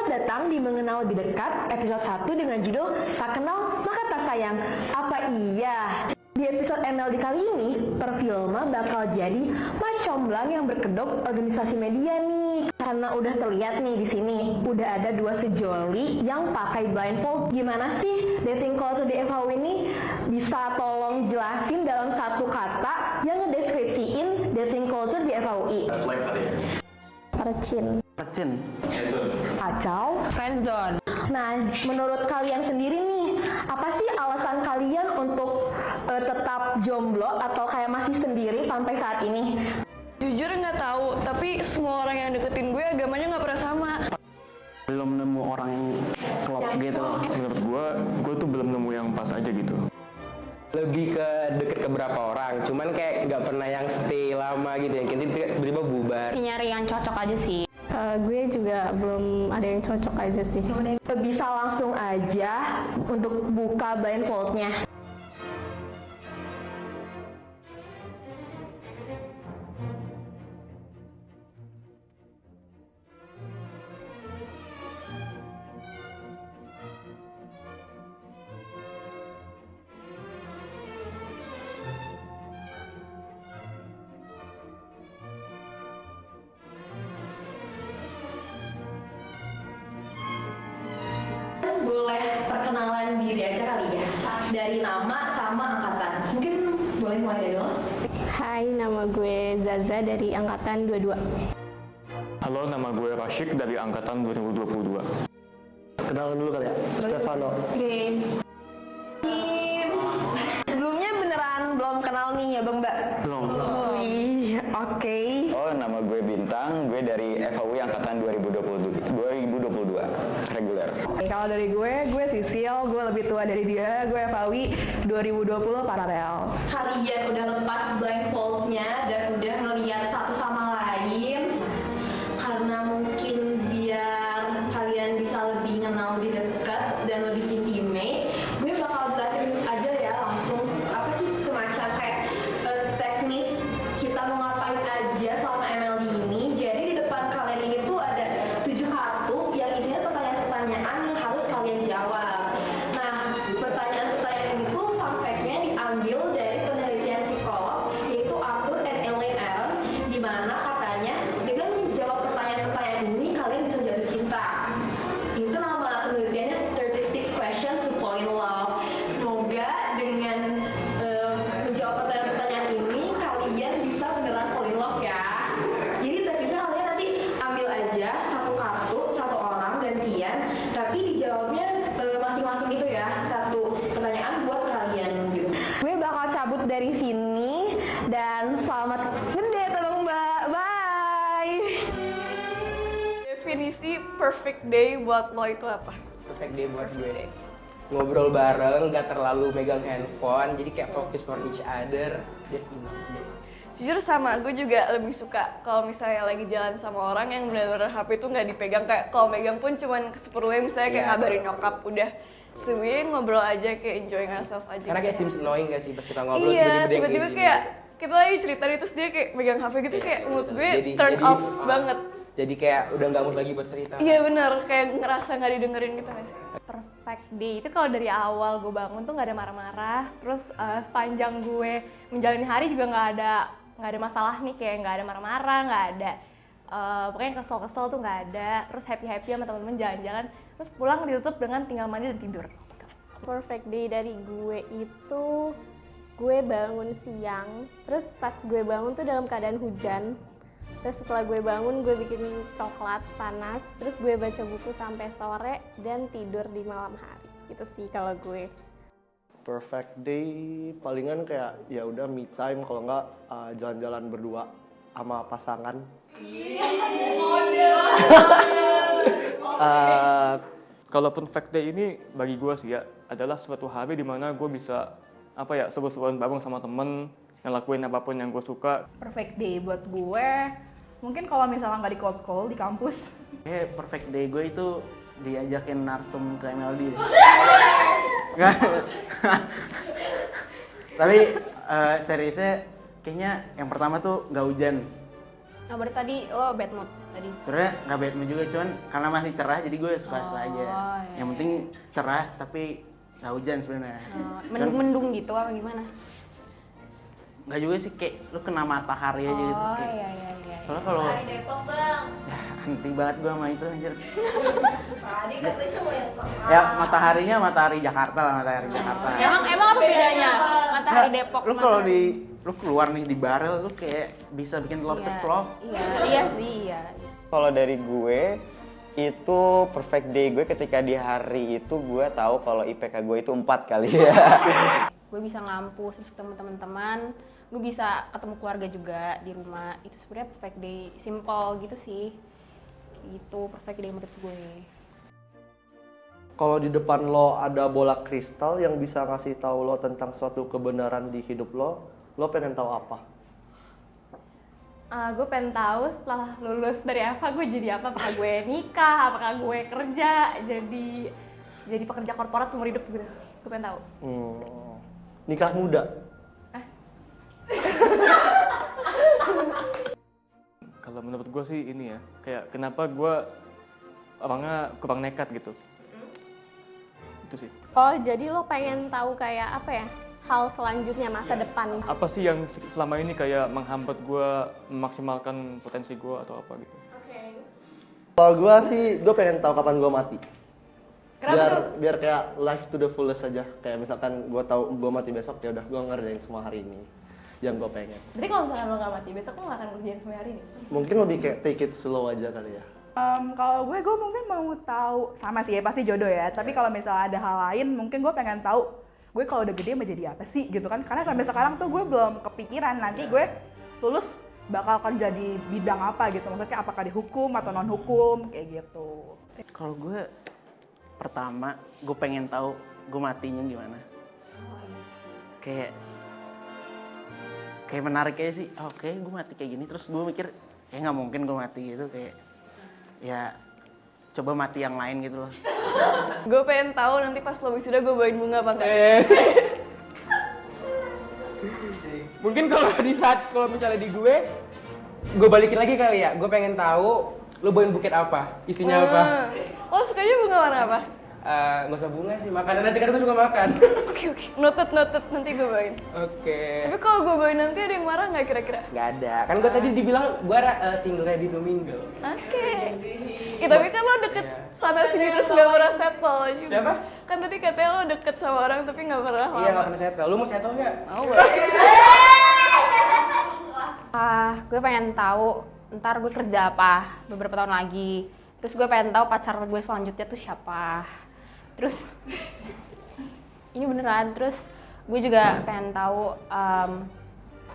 datang di Mengenal Lebih Dekat episode 1 dengan judul Tak Kenal Maka Tak Sayang. Apa iya? Di episode MLD kali ini, Perfilma bakal jadi macomblang yang berkedok organisasi media nih. Karena udah terlihat nih di sini, udah ada dua sejoli yang pakai blindfold. Gimana sih dating culture di FHW ini? Bisa tolong jelasin dalam satu kata yang ngedeskripsiin dating culture di FHUI? Percin. Kacau. Friendzone. Nah, menurut kalian sendiri nih, apa sih alasan kalian untuk tetap jomblo atau kayak masih sendiri sampai saat ini? Jujur nggak tahu, tapi semua orang yang deketin gue agamanya nggak pernah sama. Belum nemu orang yang klop gitu loh. Menurut gue tuh belum nemu yang pas aja gitu. Lebih ke deket ke beberapa orang, cuman kayak nggak pernah yang stay lama gitu, yang tiba-tiba bubar. Nyari yang cocok aja sih. Gue juga belum ada yang cocok aja sih. Bisa langsung aja untuk buka blindfoldnya. Boleh perkenalan diri aja kali ya, dari nama sama angkatan. Mungkin boleh mulai dari lo. Hai, nama gue Zaza dari angkatan 22. Halo, nama gue Rashid dari angkatan 2022. Kenalan dulu kali ya, Stefano. Sebelumnya beneran belum kenal nih ya Bang Mbak? Belum. Wih, oke. Oh, nama gue Bintang, gue dari FHUI angkatan 2022, reguler. Kalau dari gue Sisil, gue lebih tua dari dia, gue FAWI 2020 paralel. Kalian udah lepas blindfoldnya dan udah ngeliat satu sama lain, karena mungkin biar kalian bisa lebih kenal lebih dekat dan lebih intimate, gue bakal jelasin aja ya langsung apa sih semacam kayak teknis kita mau ngapain aja selama MLD ini. Jadi di depan kalian ini tuh ada 7 kartu yang isinya pertanyaan-pertanyaan yang harus kalian jawab. Nah, pertanyaan-pertanyaan ini tuh fun fact-nya diambil dari penelitian psikolog yaitu Arthur and Elaine Aron, di mana katanya dengan menjawab pertanyaan-pertanyaan ini kalian bisa jatuh cinta. Itu nama penelitiannya 36 Questions to Fall in Love. Semoga dengan menjawab pertanyaan-pertanyaan ini kalian bisa beneran fall in love ya. Jadi teknisnya kalian nanti ambil aja satu kartu, satu orang gantian, tapi dijawabnya masing-masing gitu ya, satu pertanyaan buat kalian gitu. Gue bakal cabut dari sini dan selamat gede Bang Mbak. Bye. Definisi perfect day buat lo itu apa? Perfect day buat gue deh. Ngobrol bareng, nggak terlalu megang handphone, jadi kayak fokus for each other, just enough deh. Jujur sama, gue juga lebih suka kalau misalnya lagi jalan sama orang yang benar-benar HP itu nggak dipegang. Kayak kalau megang pun cuman seperlunya, misalnya kayak ngabarin nyokap, udah selebihnya ngobrol aja, kayak enjoying ourselves aja. Karena kayak seems annoying gak sih pas kita ngobrol iya, tiba-tiba kayak kita lagi cerita nih terus dia kayak megang HP gitu, kayak mood gue turn off banget. Jadi kayak udah nggak mood lagi buat cerita. Iya bener, kayak ngerasa nggak didengerin gitu nggak sih? Perfect day itu kalau dari awal gue bangun tuh nggak ada marah-marah, terus sepanjang gue menjalani hari juga nggak ada masalah nih, kayak nggak ada marah-marah, nggak ada pokoknya kesel-kesel tuh nggak ada, terus happy sama teman-teman jalan-jalan, terus pulang ditutup dengan tinggal mandi dan tidur. Perfect day dari gue itu gue bangun siang, terus pas gue bangun tuh dalam keadaan hujan. Terus setelah gue bangun, gue bikin coklat panas, terus gue baca buku sampai sore dan tidur di malam hari. Itu sih kalau gue. Perfect day palingan kayak ya udah me time, kalau enggak jalan-jalan berdua sama pasangan. Kalaupun perfect day ini bagi gue sih ya adalah suatu hari dimana gue bisa seru-seruan bareng sama temen, ngelakuin apapun yang gue suka. Perfect day buat gue, mungkin kalau misalnya nggak di call di kampus. Perfect day gue itu diajakin narsum ke MLD. Tapi seriusnya kayaknya yang pertama tuh nggak hujan. Oh, berarti tadi lo bad mood tadi. Sebenarnya nggak bad mood juga, cuman karena masih cerah jadi gue suka-suka aja. iya. Yang penting cerah tapi nggak hujan sebenarnya. Mendung-mendung gitu apa gimana? Nggak juga sih, kayak lu kena matahari aja gitu. Oh Kayak. iya. Soalnya kalau Hari Depok bang. anti banget gue sama itu anjir. Tadi katanya mau yang terang. Ya mataharinya matahari Jakarta lah, matahari Jakarta. Emang apa bedanya matahari Depok? Lu kalau lu keluar nih di barel lu kayak bisa bikin telur ceplok. Iya sih. Kalau dari gue, itu perfect day gue ketika di hari itu gue tahu kalau IPK gue itu 4 kali ya. Gue bisa ngampus, terus ketemu teman-teman, gue bisa ketemu keluarga juga di rumah. Itu sebenarnya perfect day, simple gitu sih. Gitu perfect day menurut gue. Kalau di depan lo ada bola kristal yang bisa ngasih tahu lo tentang suatu kebenaran di hidup lo pengen tahu apa? Gue pengen tahu setelah lulus dari apa gue jadi apa, apakah gue nikah, apakah gue kerja jadi pekerja korporat seumur hidup gitu. Gue pengen tahu. Nikah muda? Kalau menurut gue sih ini ya, kayak kenapa gue orangnya kurang nekat gitu. Itu sih. Oh, jadi lo pengen tahu kayak apa ya? Hal selanjutnya masa depan. Apa sih yang selama ini kayak menghambat gue memaksimalkan potensi gue atau apa gitu? Kalau gue sih, gue pengen tahu kapan gue mati. Kenapa Biar kayak life to the fullest aja. Kayak misalkan gue tahu gue mati besok, ya udah gue ngerjain semua hari ini yang gue pengen. Berarti kalau misalnya lo gak mati, besok lo gak akan kerjain semua hari ini? Mungkin lebih kayak take it slow aja kali ya. Kalau gue mungkin mau tahu, sama sih ya pasti jodoh ya. Tapi kalau misalnya ada hal lain, mungkin gue pengen tahu gue kalau udah gede mau jadi apa sih gitu kan. Karena sampai sekarang tuh gue belum kepikiran nanti gue lulus bakal kerja di bidang apa gitu. Maksudnya apakah di hukum atau non hukum kayak gitu. Kalau gue pertama gue pengen tahu gue matinya gimana. Kayak menarik aja sih. Oke, gue mati kayak gini. Terus gue mikir ya nggak mungkin gue mati gitu, kayak ya coba mati yang lain gitu loh. Gue pengen tahu nanti pas lo wisuda gue bawain bunga apa enggak. Mungkin kalau misalnya di gue balikin lagi kali ya. Gue pengen tahu lu bawain buket apa, isinya apa. Lo sukanya bunga warna apa? Nggak usah bunga sih, makanan aja kan gue suka makan. Oke. Noted, nanti gue bawain. Oke. Tapi kalau gue bawain nanti ada yang marah nggak kira-kira? Nggak ada. Kan gue tadi dibilang gue single ready to mingle. Oke. Ya tapi kan lo deket sana sini terus nggak pernah settle juga. Siapa? Kan tadi katanya lo deket sama orang tapi nggak pernah lama. Iya, nggak pernah settle. Lu mau settle nggak? Mau banget. Gue pengen tahu ntar gue kerja apa beberapa tahun lagi. Terus gue pengen tahu pacar gue selanjutnya tuh siapa. Terus ini beneran. Terus gue juga pengen tahu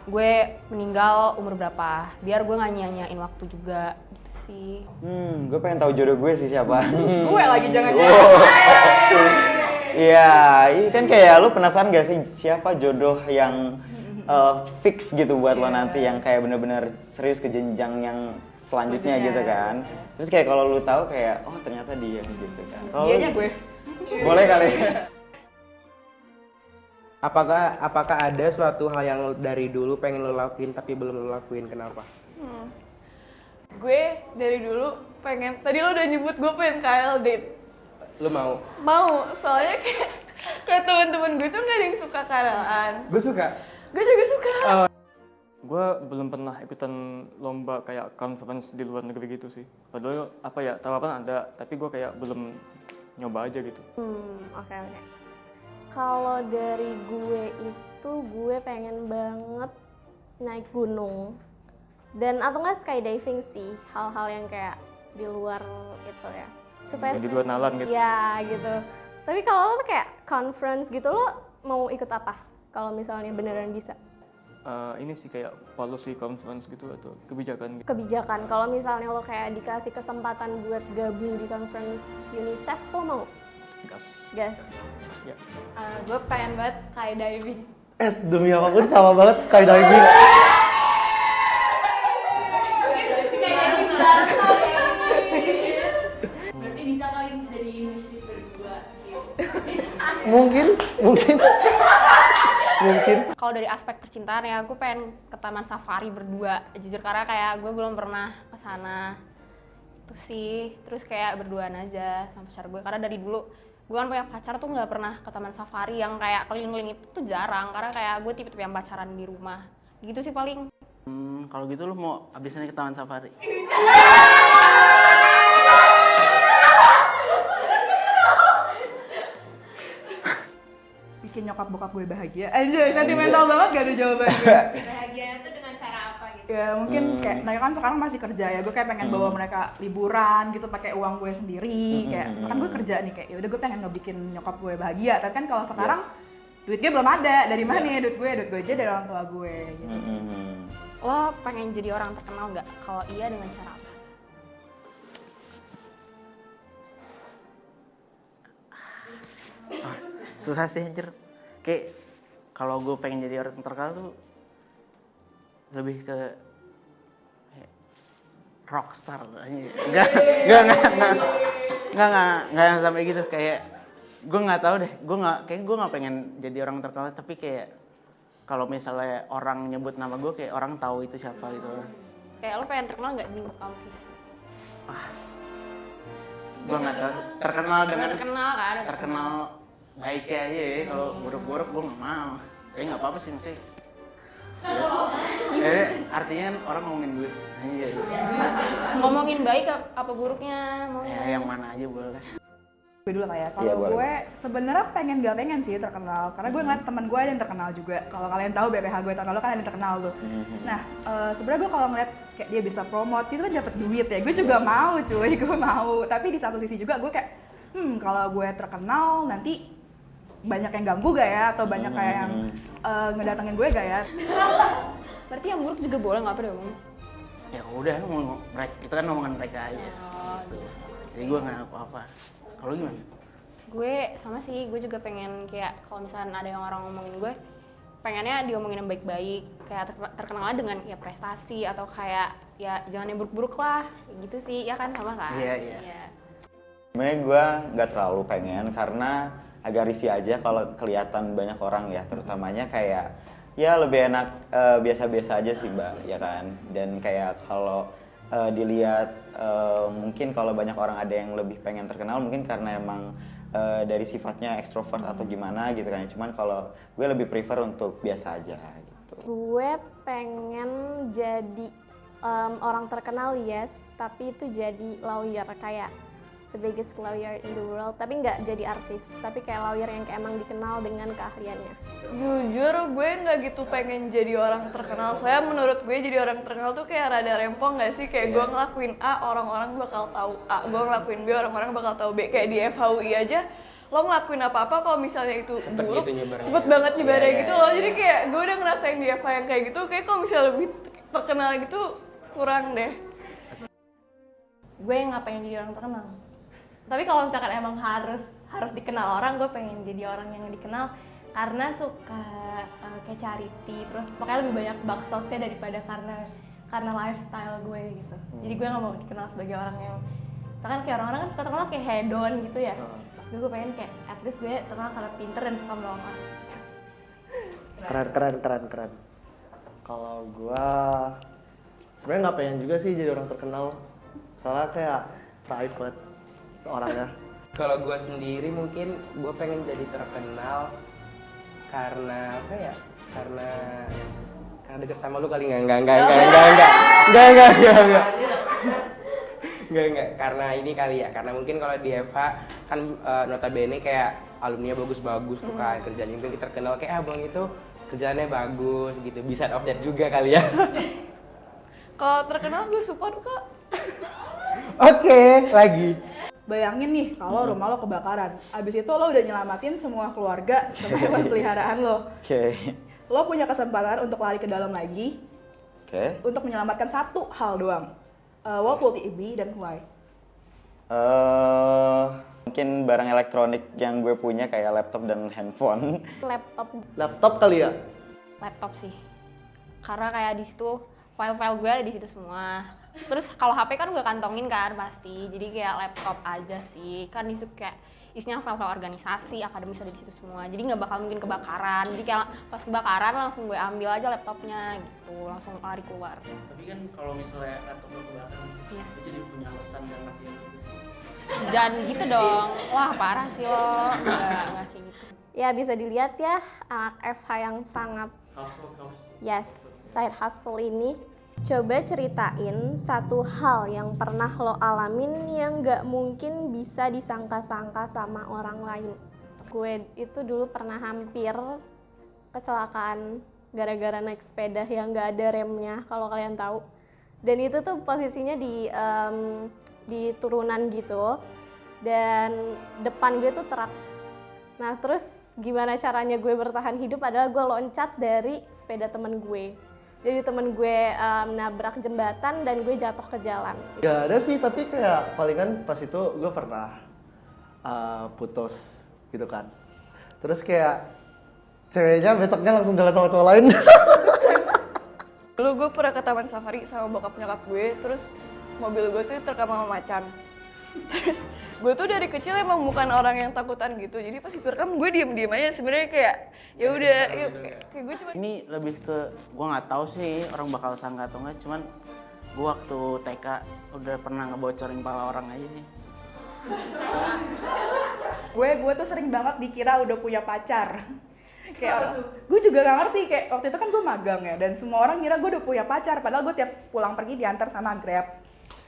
gue meninggal umur berapa. Biar gue nggak nyanyain waktu juga gitu sih. Gue pengen tahu jodoh gue sih siapa. Gue lagi jangan-jangan. Iya, ini kan kayak lu penasaran gak sih siapa jodoh yang fix gitu buat lo nanti, yang kayak bener-bener serius ke jenjang yang selanjutnya gitu kan. Terus kayak kalau lu tahu kayak oh ternyata dia gitu kan. Kalau Dianya gue. boleh kali. Apakah ada suatu hal yang dari dulu pengen lo lakuin tapi belum lo lakuin, kenapa? Gue dari dulu pengen, tadi lo udah nyebut gue pengen KL date. Lo mau? Mau, soalnya kayak teman-teman gue tuh nggak ada yang suka KL-an. Gue suka. Gue juga suka. Gue belum pernah ikutan lomba kayak conference di luar negeri gitu sih. Padahal apa ya, tawaran ada, tapi gue kayak belum nyoba aja gitu. Oke. Kalau dari gue itu gue pengen banget naik gunung. Dan atau nggak skydiving sih, hal-hal yang kayak di luar itu ya. Supaya di luar nalar gitu. Ya gitu. Tapi kalau lo tuh kayak conference gitu, lo mau ikut apa? Kalau misalnya beneran bisa? Ini sih kayak policy conference gitu atau kebijakan gitu. Kebijakan. Kalau misalnya lo kayak dikasih kesempatan buat gabung di conference UNICEF, lo mau? Gas. Ya. Gue pengen banget skydiving. Demi apapun sama banget skydiving. Berarti bisa kali jadi wishlist berdua gitu. Mungkin mungkin. Kalau dari aspek percintaan ya, gue pengen ke taman safari berdua. Jujur karena kayak gue belum pernah ke sana. Itu sih. Terus kayak berduaan aja sama pacar gue. Karena dari dulu gue kan punya pacar tuh nggak pernah ke taman safari yang kayak keliling-keliling itu tuh jarang. Karena kayak gue tipe-tipe yang pacaran di rumah. Gitu sih paling. Kalau gitu lu mau abisnya ke taman safari? Bikin nyokap bokap gue bahagia. Anjay, sentimental banget gak ada jawabannya. Bahagianya tuh dengan cara apa gitu? Ya mungkin kayak mereka kan sekarang masih kerja ya, gue kayak pengen bawa mereka liburan gitu pakai uang gue sendiri. Kayak kan gue kerja nih, kayak yaudah gue pengen ngebikin nyokap gue bahagia. Tapi kan kalau sekarang duit gue belum ada, dari mana ya duit gue aja dari orang tua gue gitu. Lo pengen jadi orang terkenal nggak? Kalau iya, dengan cara apa? Susah sih anjir. Kayak kalau gue pengen jadi orang terkenal tuh lebih ke rockstar anjir. Enggak sampai gitu. Kayak gue nggak tahu deh. Gue nggak pengen jadi orang terkenal, tapi kayak kalau misalnya orang nyebut nama gue, kayak orang tahu itu siapa gitu. Kayak lo pengen terkenal nggak di kampus? Gue nggak tahu. Terkenal dengan Terkenal kan? terkenal baiknya aja ya. Kalau buruk-buruk gue nggak mau. Kayak nggak apa-apa sih maksudnya. Artinya kan orang ngomongin duit. Iya. Ngomongin baik apa buruknya? Ya yang mana aja boleh. Gue dulu kayak, Iya, kalau boleh. gue sebenarnya pengen gak pengen sih terkenal, karena gue ngeliat teman gue ada yang terkenal juga. Kalau kalian tahu BPH gue terkenal kan ada yang terkenal tuh. Nah, sebenarnya gue kalau ngeliat kayak dia bisa promote itu kan dapat duit ya, gue juga mau cuy, gue mau. Tapi di satu sisi juga gue kayak, kalau gue terkenal nanti banyak yang ganggu gak ya, atau banyak kayak yang ngedatengin gue gak ya? Berarti yang buruk juga boleh, nggak apa dong? Ya udah, itu kan omongan mereka aja. Jadi gue nggak apa-apa. Kalau gimana? Gue sama sih, gue juga pengen kayak kalau misalnya ada yang orang ngomongin gue, pengennya diomongin yang baik-baik, kayak terkenalnya dengan ya prestasi atau kayak ya jangan yang buruk-buruk lah, gitu sih, ya kan sama kan? Iya. Sebenarnya gue nggak terlalu pengen karena agak risih aja kalau kelihatan banyak orang ya, terutamanya kayak ya lebih enak biasa-biasa aja sih Mbak, ya kan. Dan kayak kalau dilihat mungkin kalau banyak orang ada yang lebih pengen terkenal mungkin karena emang dari sifatnya ekstrovert atau gimana gitu kan. Cuman kalau gue lebih prefer untuk biasa aja gitu. Gue pengen jadi orang terkenal, yes, tapi itu jadi lawyer, kayak the biggest lawyer in the world, tapi nggak jadi artis, tapi kayak lawyer yang kayak emang dikenal dengan keahliannya. Jujur gue nggak gitu pengen jadi orang terkenal. Soalnya menurut gue jadi orang terkenal tuh kayak rada rempong nggak sih? Kayak gue ngelakuin A, orang-orang bakal tahu A. Gue ngelakuin B, orang-orang bakal tahu B. Kayak di FHUI aja, lo ngelakuin apa-apa kalau misalnya itu buruk, cepet banget nyebarnya gitu loh. Jadi kayak gue udah ngerasain di FH yang kayak gitu, kayak kalau misalnya lebih terkenal gitu kurang deh. Gue nggak pengen jadi orang terkenal. Tapi kalau misalkan emang harus dikenal orang, gue pengen jadi orang yang dikenal karena suka kayak charity, terus pokoknya lebih banyak baksosnya daripada karena lifestyle gue gitu. Jadi gue nggak mau dikenal sebagai orang yang, misalkan kayak orang-orang kan suka terkenal kayak hedon gitu ya. Jadi gue pengen kayak at least gue terkenal karena pinter dan suka menolong orang. Keren. Kalau gue sebenarnya nggak pengen juga sih jadi orang terkenal. Soalnya kayak private orangnya. Kalau gue sendiri mungkin gue pengen jadi terkenal karena apa ya? Karena deket sama lu kali enggak. Karena ini kali ya. Karena mungkin kalau di FH kan notabene kayak alumni bagus-bagus tuh kan, kerjaan itu kita terkenal kayak abang itu kerjaannya bagus gitu. Bisa of that juga kali ya. Kalau terkenal gue support kok. Oke, lagi. Bayangin nih kalau rumah lo kebakaran, abis itu lo udah nyelamatin semua keluarga sama hewan peliharaan lo. Lo punya kesempatan untuk lari ke dalam lagi, untuk menyelamatkan satu hal doang. What would it be dan why? Mungkin barang elektronik yang gue punya kayak laptop dan handphone. Laptop kali ya? Laptop sih, karena kayak di situ file-file gue ada di situ semua. Terus kalau HP kan gue kantongin kan pasti, jadi kayak laptop aja sih. Kan di situ kayak isinya file-file organisasi, akademis ada di situ semua. Jadi nggak bakal mungkin kebakaran. Jadi kayak pas kebakaran langsung gue ambil aja laptopnya gitu, langsung lari keluar. Tapi kan kalau misalnya laptop lo kebakaran, Iya. lo jadi punya alasan dan ngertiin. Jangan gitu dong. Wah, parah sih lo. Enggak kayak gitu. Ya bisa dilihat ya anak FH yang sangat yes, side hustle ini. Coba ceritain satu hal yang pernah lo alamin yang gak mungkin bisa disangka-sangka sama orang lain. Gue itu dulu pernah hampir kecelakaan gara-gara naik sepeda yang gak ada remnya, kalau kalian tahu. Dan itu tuh posisinya di turunan gitu, dan depan gue tuh truk. Nah terus gimana caranya gue bertahan hidup adalah gue loncat dari sepeda temen gue. Jadi temen gue nabrak jembatan dan gue jatuh ke jalan. Gak ada sih, tapi kayak palingan pas itu gue pernah putus gitu kan. Terus kayak ceweknya besoknya langsung jalan sama cowok lain. Dulu gue pernah ke taman safari sama bokap nyokap gue, terus mobil gue tuh terkam sama macan. Terus gue tuh dari kecil emang bukan orang yang takutan gitu, jadi pas diterkam gue diem aja. Sebenarnya kayak ya udah, kayak gue cuma. Ini lebih ke gue nggak tahu sih orang bakal sangka atau nggak, cuman gue waktu TK udah pernah ngebocorin kepala orang aja sih. Gue tuh sering banget dikira udah punya pacar. Kayak gue juga gak ngerti, kayak waktu itu kan gue magang ya, dan semua orang ngira gue udah punya pacar, padahal gue tiap pulang pergi diantar sama Grab.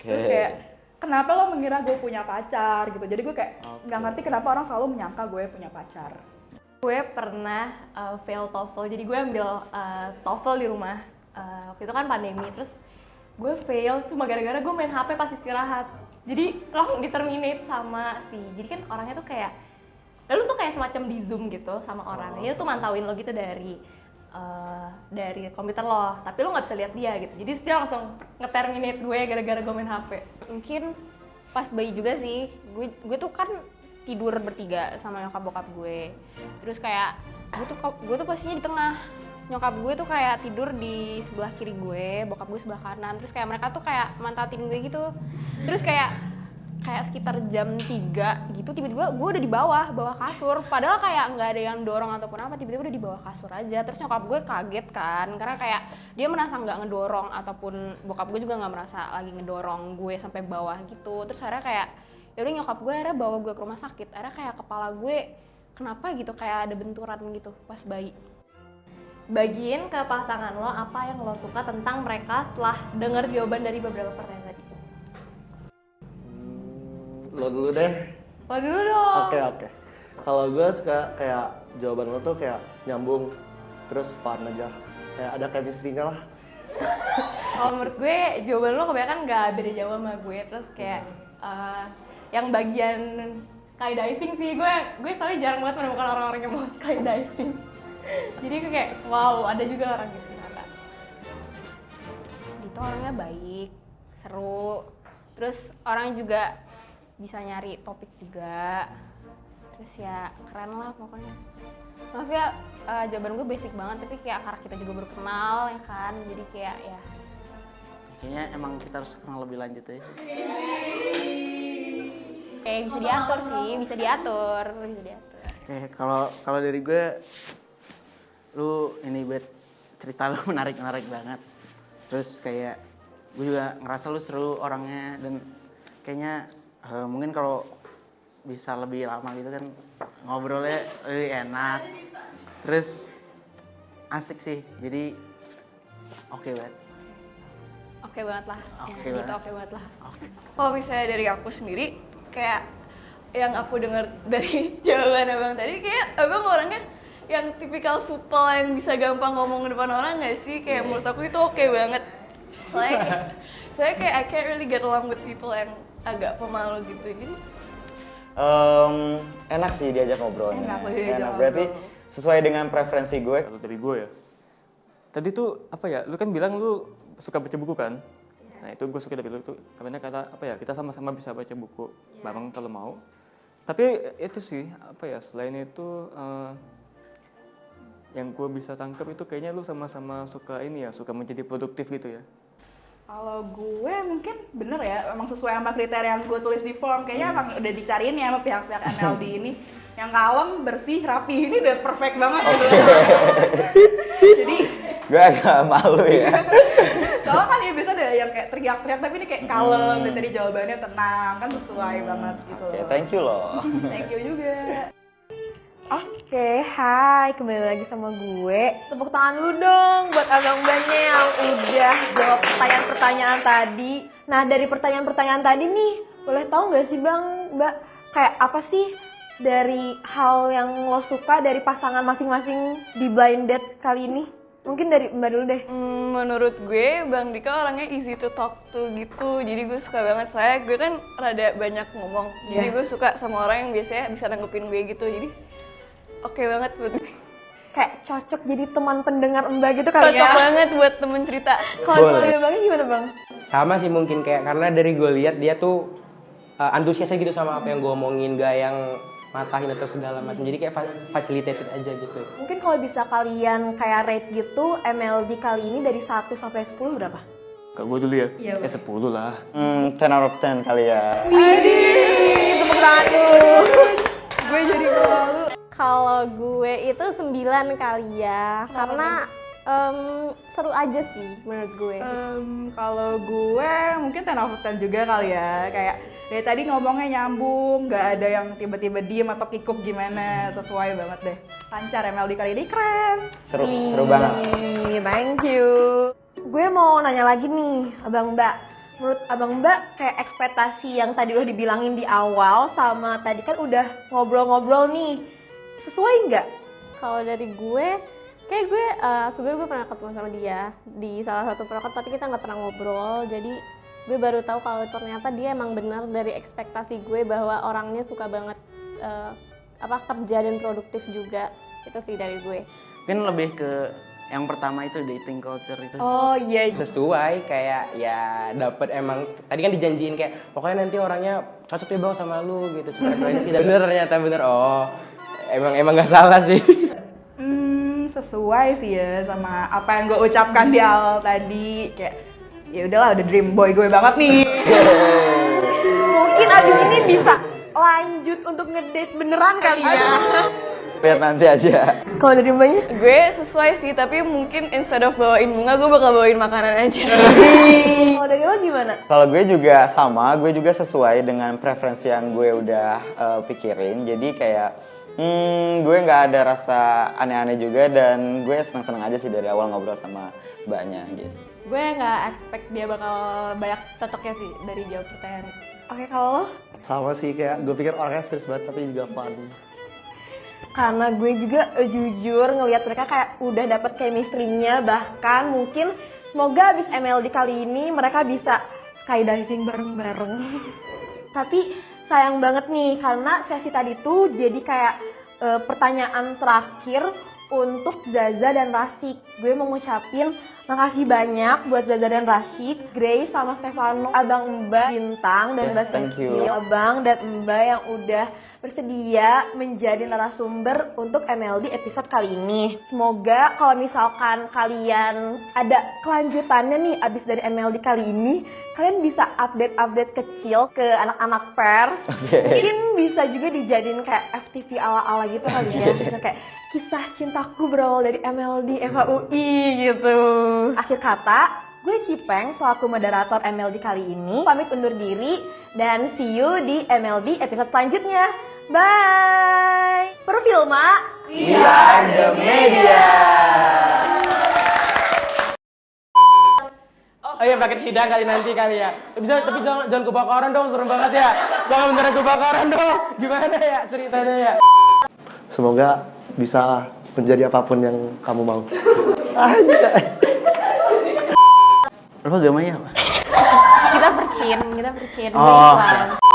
Terus kayak kenapa lo mengira gue punya pacar gitu, jadi gue kayak nggak ngerti kenapa orang selalu menyangka gue punya pacar. Gue pernah fail TOEFL, jadi gue ambil TOEFL di rumah. Waktu itu kan pandemi, terus gue fail cuma gara-gara gue main HP pas istirahat. Jadi langsung di-terminate sama jadi kan orangnya tuh kayak, lalu tuh kayak semacam di Zoom gitu sama orang. Dia tuh mantauin lo gitu dari komputer lo, tapi lo nggak bisa lihat dia gitu. Jadi dia langsung nge-terminate gue gara-gara gue main HP. Mungkin pas bayi juga sih, gue tuh kan tidur bertiga sama nyokap bokap gue. Terus kayak gue tuh posisinya di tengah. Nyokap gue tuh kayak tidur di sebelah kiri gue, bokap gue sebelah kanan. Terus kayak mereka tuh kayak mantatin gue gitu. Terus kayak sekitar jam 3 gitu, tiba-tiba gue udah di bawah kasur. Padahal kayak nggak ada yang dorong ataupun apa, tiba-tiba udah di bawah kasur aja. Terus nyokap gue kaget kan, karena kayak dia merasa nggak ngedorong, ataupun bokap gue juga nggak merasa lagi ngedorong gue sampai bawah gitu. Terus akhirnya kayak yaudah nyokap gue akhirnya bawa gue ke rumah sakit. Akhirnya kayak kepala gue kenapa gitu, kayak ada benturan gitu pas bayi. Bagiin ke pasangan lo apa yang lo suka tentang mereka setelah denger jawaban dari beberapa pertanyaan tadi. Lo dulu deh. Lo dulu dong. Oke. Kalau gue suka kayak jawaban lo tuh kayak nyambung, terus fun aja. Kayak ada chemistry-nya lah. Kalau menurut gue jawaban lo kebanyakan nggak beda jauh sama gue. Terus kayak yang bagian skydiving sih, gue soalnya jarang banget menemukan orang-orang yang mau skydiving. Jadi gue kayak wow, ada juga orang gitu ternyata. Gitu orangnya baik, seru. Terus orangnya juga bisa nyari topik juga. Terus ya keren lah pokoknya. Maaf ya, jawaban gue basic banget, tapi kayak karena kita juga baru kenal ya kan, jadi kayak ya Kayaknya emang kita harus kenal lebih lanjut ya. kayak bisa diatur sih, bisa diatur. Oke, kalau dari gue, lu ini cerita lu menarik banget. Terus kayak gue juga ngerasa lu seru orangnya, dan kayaknya mungkin kalau bisa lebih lama gitu kan ngobrolnya lebih enak. Terus asik sih, jadi oke banget. Oke banget lah. Oke Ya, banget. oke banget lah. Kalau misalnya dari aku sendiri, kayak yang aku dengar dari jawaban abang tadi, kayak abang orangnya yang tipikal supel yang bisa gampang ngomong depan orang nggak sih? Kayak menurut aku itu oke banget. Soalnya kayak I can't really get along with people yang agak pemalu gitu. Jadi Enak sih diajak ngobrolnya. Enak. Berarti sesuai dengan preferensi gue. Kalau dari gue ya, tadi tuh apa ya, lu kan bilang lu suka baca buku kan? Nah itu gue suka dari lu tuh, karena kata apa ya, kita sama-sama bisa baca buku bareng kalau mau. Tapi itu sih, apa ya, selain itu yang gue bisa tangkap itu kayaknya lu sama-sama suka ini ya, suka menjadi produktif gitu ya. Kalau gue mungkin bener ya, emang sesuai sama kriteria yang gue tulis di form. Kayaknya emang udah dicariin ya sama pihak-pihak MLD ini. Yang kalem, bersih, rapi, ini udah perfect banget gitu. Jadi Gue agak malu ya. soalnya kan ya biasa ada yang kayak teriak-teriak, tapi ini kayak kalem, dan tadi jawabannya tenang, kan sesuai banget gitu Oke, loh. thank you loh. Thank you juga. Oke, hai, kembali lagi sama gue. Tepuk tangan dulu dong buat abang-abangnya yang udah jawab pertanyaan-pertanyaan tadi. Nah, dari pertanyaan-pertanyaan tadi nih, boleh tahu nggak sih Bang, Mbak, kayak apa sih dari hal yang lo suka dari pasangan masing-masing di blind date kali ini? Mungkin dari Mbak dulu deh. Menurut gue, Bang Dika orangnya easy to talk to gitu. Jadi gue suka banget, soalnya gue kan rada banyak ngomong. Jadi gue suka sama orang yang biasanya bisa nanggepin gue gitu. Jadi oke banget buat gue. Kayak cocok jadi teman pendengar Mbak gitu kali Cocok ya. banget buat temen cerita. Kalau misalnya Bangnya gimana Bang? Sama sih mungkin kayak karena dari gue lihat dia tuh antusiasnya gitu sama apa yang gue omongin, gak yang matahin atau segala macam. Jadi kayak facilitated aja gitu. Mungkin kalau bisa kalian kayak rate gitu, MLD kali ini dari 1 sampai 10 berapa? Kak gue dulu ya? Iya, Ya 10 lah. 10 out of 10 kali ya. Tepuk tangan dulu. Gue jadi malu. Kalau gue itu 9 kali ya, karena seru aja sih menurut gue. Kalau gue mungkin 10 out of 10 juga kali ya. Kayak dari tadi ngomongnya nyambung, nggak ada yang tiba-tiba diem atau kikuk gimana, sesuai banget deh. Lancar MLD kali ini, keren. Seru banget. Thank you. Gue mau nanya lagi nih, Abang Mbak. Menurut Abang Mbak, kayak ekspektasi yang tadi udah dibilangin di awal sama tadi kan udah ngobrol-ngobrol nih. Sesuai nggak? Kalau dari gue, kayak gue sebelumnya gue pernah ketemu sama dia di salah satu proker, tapi kita nggak pernah ngobrol. Jadi gue baru tahu kalau ternyata dia emang benar dari ekspektasi gue bahwa orangnya suka banget kerja dan produktif juga. Itu sih dari gue. Mungkin lebih ke yang pertama itu dating culture itu. Oh iya. Sesuai kayak ya dapet emang tadi kan dijanjiin kayak pokoknya nanti orangnya cocok deh Bang sama lu gitu. Frekuensi dan bener ternyata bener. Oh emang nggak salah sih. Sesuai sih ya sama apa yang gue ucapkan di awal tadi. Kayak ya udahlah, udah dream boy gue banget nih. Mungkin abis ini bisa lanjut untuk ngedate beneran kali ya. Lihat nanti aja. Kalau dari Mbaknya? Gue sesuai sih, tapi mungkin instead of bawain bunga, gue bakal bawain makanan aja. Kalau dari lo gimana? Kalau gue juga sama, gue juga sesuai dengan preferensi yang gue udah pikirin. Jadi kayak gue nggak ada rasa aneh-aneh juga, dan gue seneng-seneng aja sih dari awal ngobrol sama mbaknya gitu. Gue nggak expect dia bakal banyak cocoknya sih dari jawab pertanyaan. Oke, kalau lo? Sama sih, kayak gue pikir orangnya serius banget tapi juga fun. Karena gue juga jujur ngelihat mereka kayak udah dapet chemistry-nya, bahkan mungkin semoga abis MLD kali ini mereka bisa skydiving bareng-bareng. Tapi sayang banget nih karena sesi tadi tuh jadi kayak pertanyaan terakhir untuk Zaza dan Rasyik. Gue mau ngucapin makasih banyak buat Zaza dan Rasyik, Grace sama Stefano, Abang Mbak Bintang dan Mbak thank you. Cecil, Abang dan Mbak yang udah bersedia menjadi narasumber untuk MLD episode kali ini. Semoga kalau misalkan kalian ada kelanjutannya nih abis dari MLD kali ini, kalian bisa update-update kecil ke anak-anak pers. Mungkin bisa juga dijadiin kayak FTV ala-ala gitu kali ya. Bisa kayak kisah cintaku berawal dari MLD FAUI gitu. Akhir kata, gue Cipeng selaku moderator MLD kali ini pamit undur diri dan see you di MLD episode selanjutnya. Bye. Perfilma. We are the media. Oh iya paket sidang kali nanti kali ya. Tapi jangan kebakaran dong, serem banget ya. Jangan beneran kebakaran dong. Gimana ya ceritanya ya? Semoga bisa menjadi apapun yang kamu mau. Anjay. Lo agamanya apa? Kita percin Oh. Islam.